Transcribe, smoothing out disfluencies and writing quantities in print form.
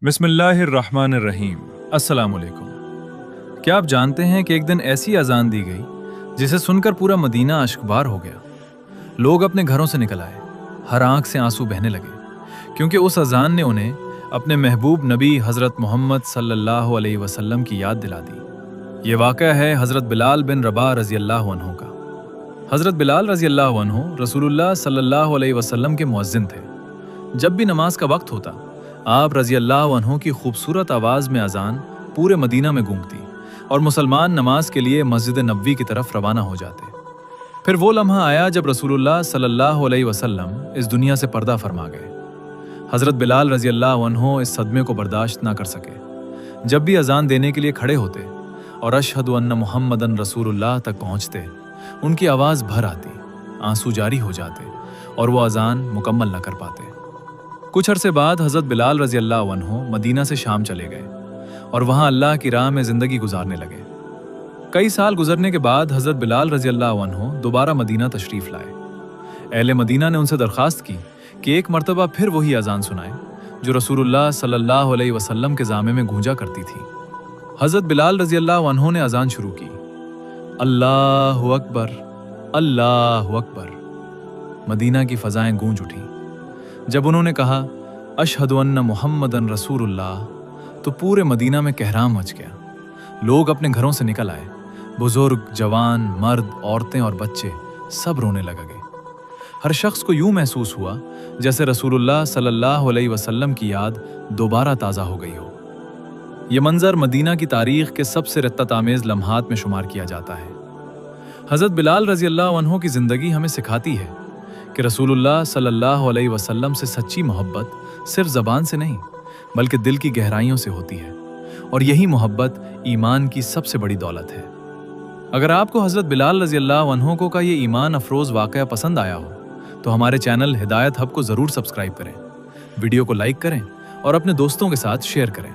बिस्मिल्लाहिर्रहमानिर्रहीम। अस्सलाम वालेकुम। क्या आप जानते हैं कि एक दिन ऐसी अजान दी गई जिसे सुनकर पूरा मदीना अश्कबार हो गया। लोग अपने घरों से निकल आए, हर आंख से आंसू बहने लगे, क्योंकि उस अजान ने उन्हें अपने महबूब नबी हज़रत मोहम्मद सल्लल्लाहु अलैहि वसल्लम की याद दिला दी। ये वाक़या है हज़रत बिलाल बिन रबाह रज़ी अल्लाह अन्हु का। हज़रत बिलाल रज़ी अल्लाह अन्हु रसूलुल्लाह सल्लल्लाहु अलैहि वसल्लम के मुअज्जिन थे। जब भी नमाज का वक्त होता, आप रज़ी अल्लाह अन्हु की खूबसूरत आवाज़ में अजान पूरे मदीना में गूंजती और मुसलमान नमाज के लिए मस्जिद नबवी की तरफ रवाना हो जाते। फिर वो लम्हा आया जब रसूलुल्लाह सल्लल्लाहु अलैहि वसल्लम इस दुनिया से पर्दा फरमा गए। हज़रत बिलाल रज़ी अल्लाह अन्हु इस सदमे को बर्दाश्त ना कर सके। जब भी अजान देने के लिए खड़े होते और अशहदु अन्न मुहम्मदन रसूलुल्लाह तक पहुँचते, उनकी आवाज़ भर आती, आंसू जारी हो जाते और वो अजान मुकम्मल न कर पाते। कुछ अरसे बाद हज़रत बिलाल रज़ी अल्लाह अन्हु मदीना से शाम चले गए और वहाँ अल्लाह की राह में ज़िंदगी गुजारने लगे। कई साल गुजरने के बाद हज़रत बिलाल रज़ी अल्लाह अन्हु दोबारा मदीना तशरीफ़ लाए। अहले मदीना ने उनसे दरख्वास्त की कि एक मरतबा फिर वही अजान सुनाए जो रसूलुल्लाह सल्लल्लाहु अलैहि वसल्लम के जामे में गूंजा करती थी। हज़रत बिलाल रज़ी अल्लाह अन्हु ने अजान शुरू की, अल्लाहु अकबर, अल्लाहु अकबर। मदीना की फ़ज़ाएँ गूंज उठी। जब उन्होंने कहा अशहदु अन्न मुहम्मदन रसूलुल्लाह, तो पूरे मदीना में कहराम मच गया। लोग अपने घरों से निकल आए, बुजुर्ग, जवान, मर्द, औरतें और बच्चे सब रोने लगे। हर शख्स को यूं महसूस हुआ जैसे रसूलुल्लाह सल्लल्लाहु अलैहि वसल्लम की याद दोबारा ताज़ा हो गई हो। यह मंजर मदीना की तारीख के सबसे रत्तत-आमेज़ लम्हात में शुमार किया जाता है। हज़रत बिलाल रज़ी अल्लाह अन्हु की ज़िंदगी हमें सिखाती है कि रसूलुल्लाह सल्लल्लाहु अलैहि वसल्लम से सच्ची मोहब्बत सिर्फ ज़बान से नहीं बल्कि दिल की गहराइयों से होती है, और यही मोहब्बत ईमान की सबसे बड़ी दौलत है। अगर आपको हज़रत बिलाल रज़ी अल्लाह अन्हु का ये ईमान अफरोज़ वाक़या पसंद आया हो तो हमारे चैनल हिदायत हब को ज़रूर सब्सक्राइब करें, वीडियो को लाइक करें और अपने दोस्तों के साथ शेयर करें।